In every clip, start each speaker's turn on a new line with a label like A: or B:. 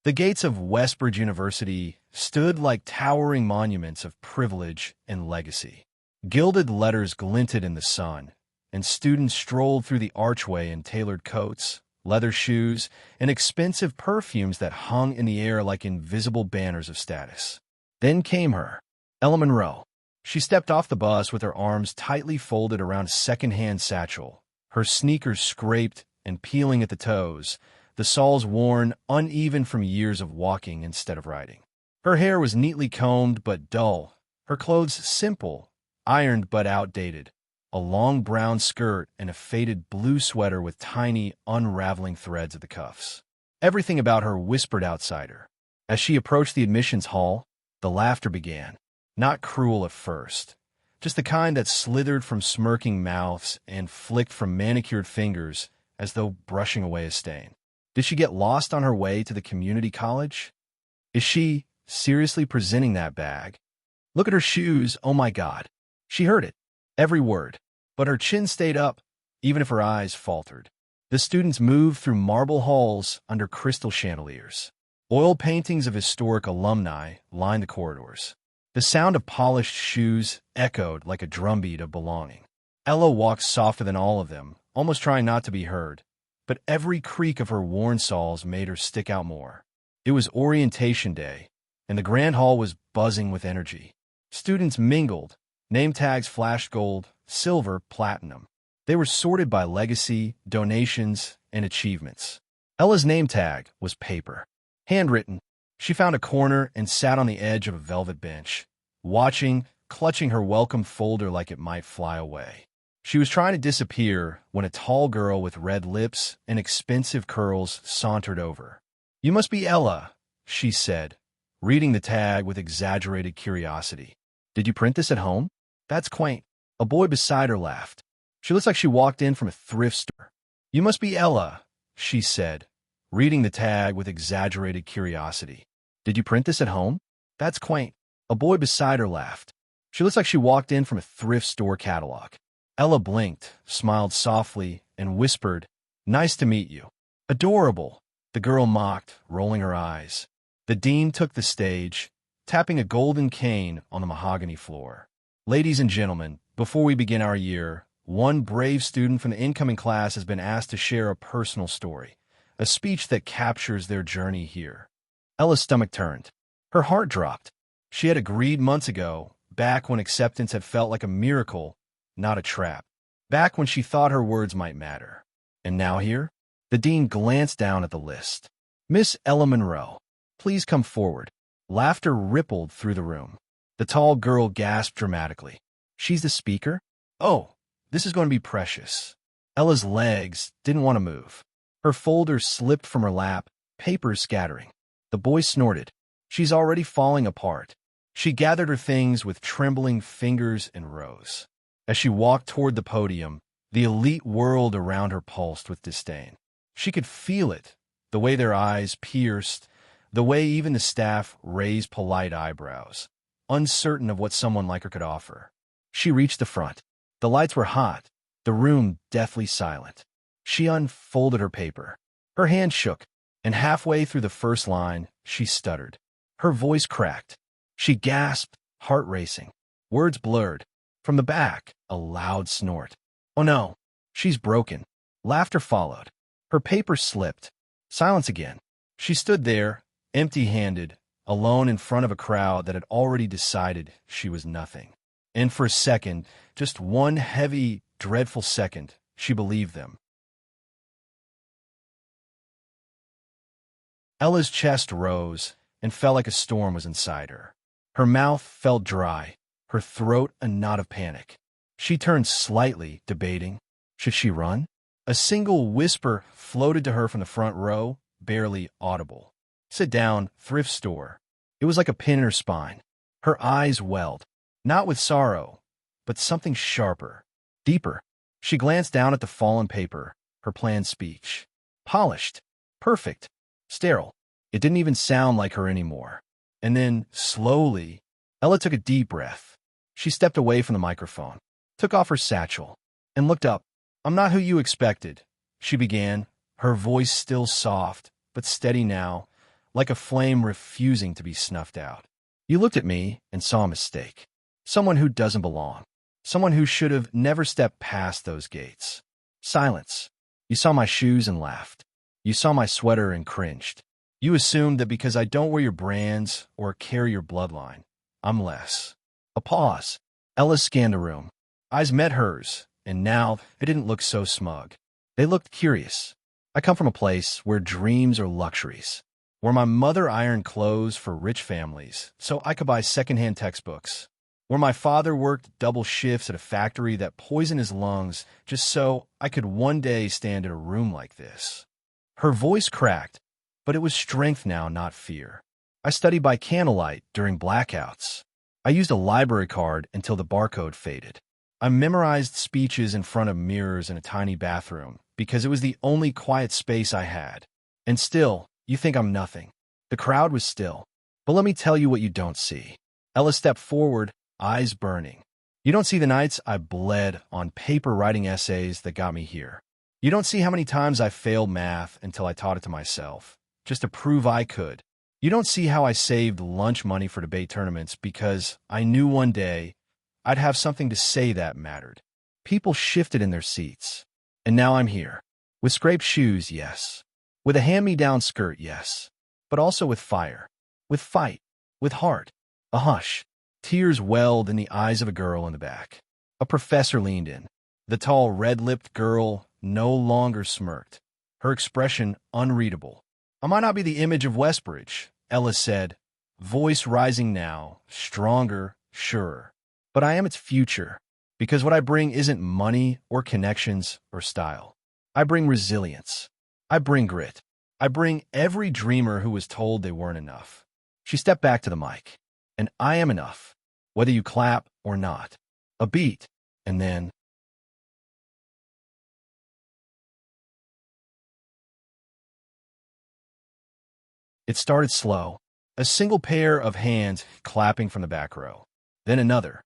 A: The gates of Westbridge University stood like towering monuments of privilege and legacy. Gilded letters glinted in the sun, and students strolled through the archway in tailored coats, leather shoes, and expensive perfumes that hung in the air like invisible banners of status. Then came her, Ella Monroe. She stepped off the bus with her arms tightly folded around a second-hand satchel, her sneakers scraped and peeling at the toes, the soles worn uneven from years of walking instead of riding. Her hair was neatly combed but dull, her clothes simple, ironed but outdated, a long brown skirt and a faded blue sweater with tiny, unraveling threads at the cuffs. Everything about her whispered outsider. As she approached the admissions hall, the laughter began, not cruel at first, just the kind that slithered from smirking mouths and flicked from manicured fingers as though brushing away a stain. Did she get lost on her way to the community college? Is she seriously presenting that bag? Look at her shoes, oh my God. She heard it, every word, but her chin stayed up, even if her eyes faltered. The students moved through marble halls under crystal chandeliers. Oil paintings of historic alumni lined the corridors. The sound of polished shoes echoed like a drumbeat of belonging. Ella walked softer than all of them, almost trying not to be heard, but every creak of her worn soles made her stick out more. It was orientation day, and the grand hall was buzzing with energy. Students mingled, name tags flashed gold, silver, platinum. They were sorted by legacy, donations, and achievements. Ella's name tag was paper. Handwritten, she found a corner and sat on the edge of a velvet bench, watching, clutching her welcome folder like it might fly away. She was trying to disappear when a tall girl with red lips and expensive curls sauntered over. "You must be Ella," she said, reading the tag with exaggerated curiosity. "Did you print this at home? That's quaint." A boy beside her laughed. "She looks like she walked in from a thrift store." "You must be Ella," she said, reading the tag with exaggerated curiosity. "Did you print this at home? That's quaint." A boy beside her laughed. "She looks like she walked in from a thrift store catalog." Ella blinked, smiled softly, and whispered, "Nice to meet you." "Adorable," the girl mocked, rolling her eyes. The dean took the stage, tapping a golden cane on the mahogany floor. "Ladies and gentlemen, before we begin our year, one brave student from the incoming class has been asked to share a personal story, a speech that captures their journey here." Ella's stomach turned. Her heart dropped. She had agreed months ago, back when acceptance had felt like a miracle, not a trap. Back when she thought her words might matter. And now here? The dean glanced down at the list. "Miss Ella Monroe, please come forward." Laughter rippled through the room. The tall girl gasped dramatically. "She's the speaker? Oh, this is going to be precious." Ella's legs didn't want to move. Her folder slipped from her lap, papers scattering. The boy snorted. "She's already falling apart." She gathered her things with trembling fingers and rose. As she walked toward the podium, the elite world around her pulsed with disdain. She could feel it, the way their eyes pierced, the way even the staff raised polite eyebrows, uncertain of what someone like her could offer. She reached the front. The lights were hot, the room deathly silent. She unfolded her paper. Her hand shook, and halfway through the first line, she stuttered. Her voice cracked. She gasped, heart racing. Words blurred. From the back, a loud snort. "Oh no, she's broken." Laughter followed. Her paper slipped. Silence again. She stood there, empty-handed, alone in front of a crowd that had already decided she was nothing. And for a second, just one heavy, dreadful second, she believed them. Ella's chest rose and felt like a storm was inside her. Her mouth felt dry, her throat a knot of panic. She turned slightly, debating. Should she run? A single whisper floated to her from the front row, barely audible. "Sit down, thrift store." It was like a pin in her spine. Her eyes welled, not with sorrow, but something sharper, deeper. She glanced down at the fallen paper, her planned speech. Polished, perfect, sterile. It didn't even sound like her anymore. And then, slowly, Ella took a deep breath. She stepped away from the microphone, took off her satchel, and looked up. "I'm not who you expected," she began, her voice still soft, but steady now. like a flame refusing to be snuffed out. You looked at me and saw a mistake. Someone who doesn't belong. Someone who should have never stepped past those gates. Silence. You saw my shoes and laughed. You saw my sweater and cringed. You assumed that because I don't wear your brands or carry your bloodline, I'm less. A pause. Ella scanned the room. Eyes met hers, and now they didn't look so smug. They looked curious. I come from a place where dreams are luxuries, where my mother ironed clothes for rich families so I could buy secondhand textbooks, where my father worked double shifts at a factory that poisoned his lungs just so I could one day stand in a room like this. Her voice cracked, but it was strength now, not fear. I studied by candlelight during blackouts. I used a library card until the barcode faded. I memorized speeches in front of mirrors in a tiny bathroom because it was the only quiet space I had. And still, you think I'm nothing. The crowd was still. But let me tell you what you don't see. Ella stepped forward, eyes burning. You don't see the nights I bled on paper writing essays that got me here. You don't see how many times I failed math until I taught it to myself, just to prove I could. You don't see how I saved lunch money for debate tournaments because I knew one day I'd have something to say that mattered. People shifted in their seats. And now I'm here. With scraped shoes, yes. With a hand-me-down skirt, yes. But also with fire. With fight. With heart. A hush. Tears welled in the eyes of a girl in the back. A professor leaned in. The tall, red-lipped girl no longer smirked. Her expression unreadable. I might not be the image of Westbridge, Ella said, voice rising now, stronger, surer. But I am its future, because what I bring isn't money or connections or style. I bring resilience. I bring grit. I bring every dreamer who was told they weren't enough. She stepped back to the mic. And I am enough, whether you clap or not. A beat, and then... It started slow, a single pair of hands clapping from the back row. Then another,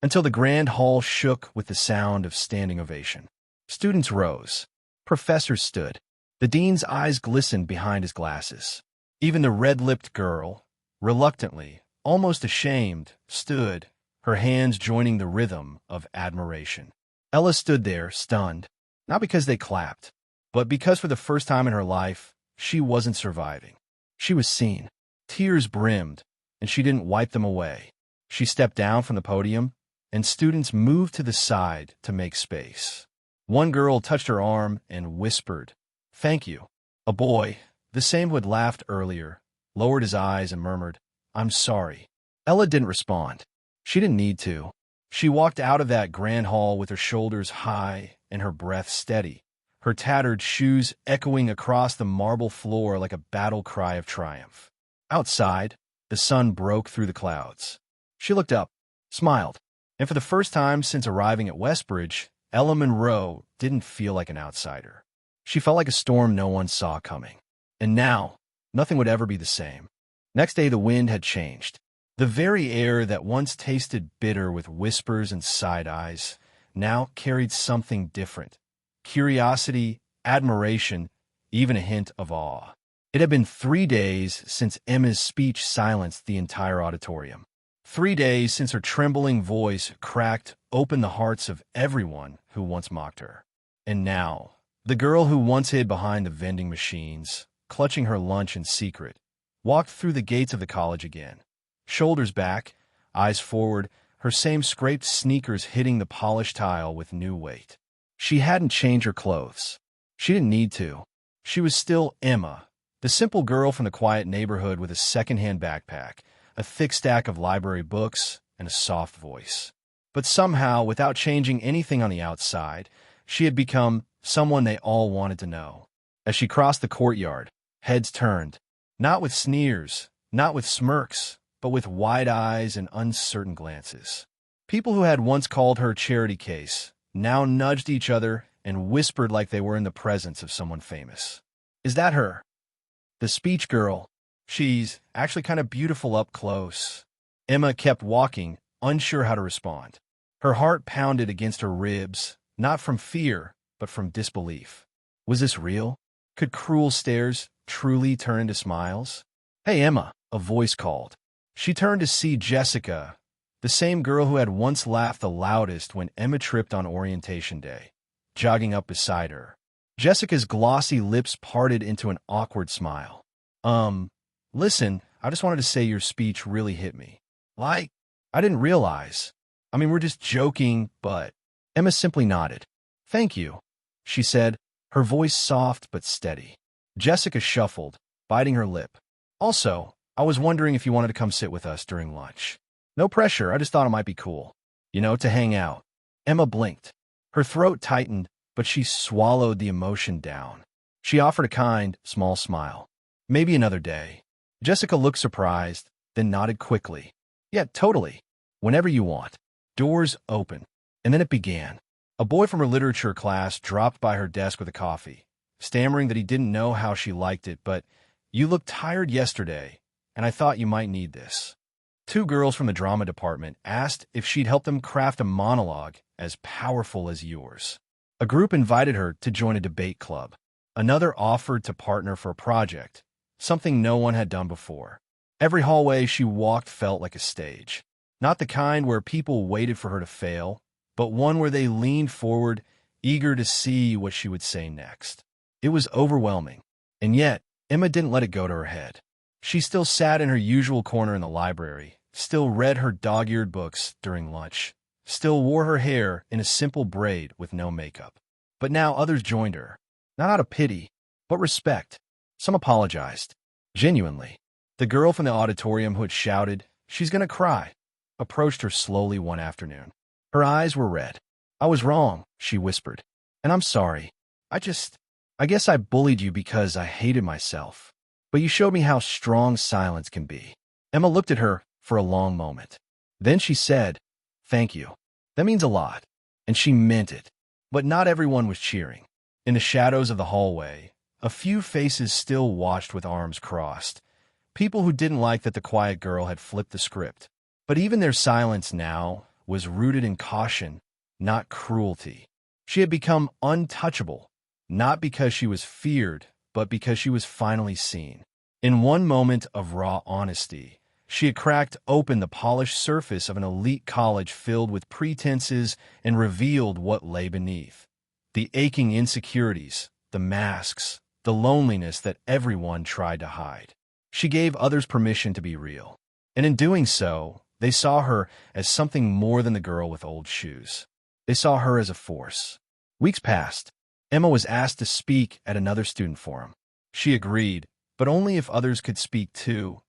A: until the grand hall shook with the sound of standing ovation. Students rose. Professors stood. The dean's eyes glistened behind his glasses. Even the red-lipped girl, reluctantly, almost ashamed, stood, her hands joining the rhythm of admiration. Ella stood there, stunned, not because they clapped, but because for the first time in her life, she wasn't surviving. She was seen. Tears brimmed, and she didn't wipe them away. She stepped down from the podium, and students moved to the side to make space. One girl touched her arm and whispered, "Thank you." A boy, the same who had laughed earlier, lowered his eyes and murmured, "I'm sorry." Ella didn't respond. She didn't need to. She walked out of that grand hall with her shoulders high and her breath steady, her tattered shoes echoing across the marble floor like a battle cry of triumph. Outside, the sun broke through the clouds. She looked up, smiled, and for the first time since arriving at Westbridge, Ella Monroe didn't feel like an outsider. She felt like a storm no one saw coming. And now, nothing would ever be the same. Next day, the wind had changed. The very air that once tasted bitter with whispers and side eyes now carried something different. Curiosity, admiration, even a hint of awe. It had been 3 days since Emma's speech silenced the entire auditorium. 3 days since her trembling voice cracked open the hearts of everyone who once mocked her. And now, the girl who once hid behind the vending machines, clutching her lunch in secret, walked through the gates of the college again. Shoulders back, eyes forward, her same scraped sneakers hitting the polished tile with new weight. She hadn't changed her clothes. She didn't need to. She was still Emma, the simple girl from the quiet neighborhood with a secondhand backpack, a thick stack of library books, and a soft voice. But somehow, without changing anything on the outside, she had become someone they all wanted to know. As she crossed the courtyard, heads turned, not with sneers, not with smirks, but with wide eyes and uncertain glances. People who had once called her charity case now nudged each other and whispered like they were in the presence of someone famous. "Is that her? The speech girl. She's actually kind of beautiful up close." Emma kept walking, unsure how to respond. Her heart pounded against her ribs, not from fear, but from disbelief. Was this real? Could cruel stares, truly turn into smiles? "Hey, Emma," a voice called. She turned to see Jessica, the same girl who had once laughed the loudest when Emma tripped on orientation day, jogging up beside her. Jessica's glossy lips parted into an awkward smile. Listen, I just wanted to say your speech really hit me. Like, I didn't realize. I mean, we're just joking, but..." Emma simply nodded. "Thank you," she said, her voice soft but steady. Jessica shuffled, biting her lip. "Also, I was wondering if you wanted to come sit with us during lunch. No pressure, I just thought it might be cool. You know, to hang out." Emma blinked. Her throat tightened, but she swallowed the emotion down. She offered a kind, small smile. "Maybe another day." Jessica looked surprised, then nodded quickly. "Yeah, totally. Whenever you want." Doors opened, and then it began. A boy from her literature class dropped by her desk with a coffee, stammering that he didn't know how she liked it, but, "You looked tired yesterday, and I thought you might need this." Two girls from the drama department asked if she'd help them craft a monologue as powerful as yours. A group invited her to join a debate club. Another offered to partner for a project, something no one had done before. Every hallway she walked felt like a stage. Not the kind where people waited for her to fail, but one where they leaned forward, eager to see what she would say next. It was overwhelming, and yet Emma didn't let it go to her head. She still sat in her usual corner in the library, still read her dog-eared books during lunch, still wore her hair in a simple braid with no makeup. But now others joined her, not out of pity, but respect. Some apologized, genuinely. The girl from the auditorium who had shouted, "She's gonna cry," approached her slowly one afternoon. Her eyes were red. "I was wrong," she whispered, "and I'm sorry. I guess I bullied you because I hated myself. But you showed me how strong silence can be." Emma looked at her for a long moment. Then she said, "Thank you. That means a lot." And she meant it. But not everyone was cheering. In the shadows of the hallway, a few faces still watched with arms crossed. People who didn't like that the quiet girl had flipped the script. But even their silence now was rooted in caution, not cruelty. She had become untouchable, not because she was feared, but because she was finally seen. In one moment of raw honesty, she had cracked open the polished surface of an elite college filled with pretenses and revealed what lay beneath. The aching insecurities, the masks, the loneliness that everyone tried to hide. She gave others permission to be real. And in doing so, they saw her as something more than the girl with old shoes. They saw her as a force. Weeks passed. Emma was asked to speak at another student forum. She agreed, but only if others could speak too,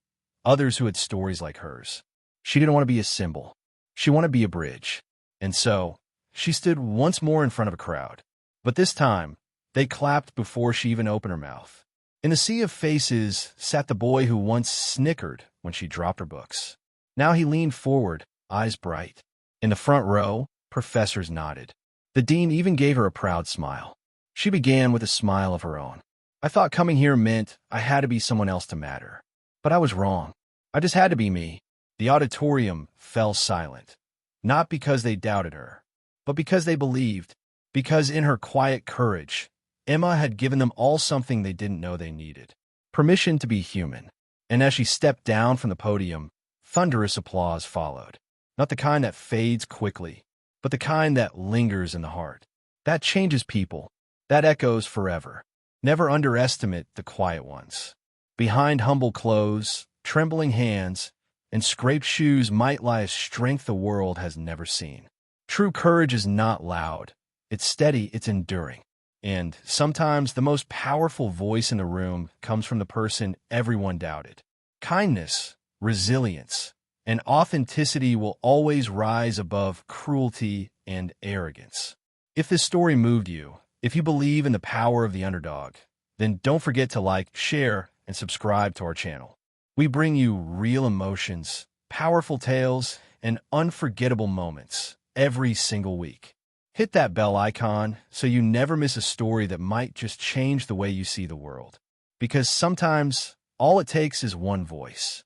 A: others who had stories like hers. She didn't want to be a symbol. She wanted to be a bridge. And so, she stood once more in front of a crowd. But this time, they clapped before she even opened her mouth. In the sea of faces sat the boy who once snickered when she dropped her books. Now he leaned forward, eyes bright. In the front row, professors nodded. The dean even gave her a proud smile. She began with a smile of her own. "I thought coming here meant I had to be someone else to matter. But I was wrong. I just had to be me." The auditorium fell silent. Not because they doubted her, but because they believed. Because in her quiet courage, Emma had given them all something they didn't know they needed. Permission to be human. And as she stepped down from the podium, thunderous applause followed. Not the kind that fades quickly, but the kind that lingers in the heart. That changes people. That echoes forever. Never underestimate the quiet ones. Behind humble clothes, trembling hands, and scraped shoes might lie a strength the world has never seen. True courage is not loud. It's steady, it's enduring. And sometimes the most powerful voice in the room comes from the person everyone doubted. Kindness, resilience, and authenticity will always rise above cruelty and arrogance. If this story moved you, if you believe in the power of the underdog, then don't forget to like, share, and subscribe to our channel. We bring you real emotions, powerful tales, and unforgettable moments every single week. Hit that bell icon so you never miss a story that might just change the way you see the world. Because sometimes all it takes is one voice.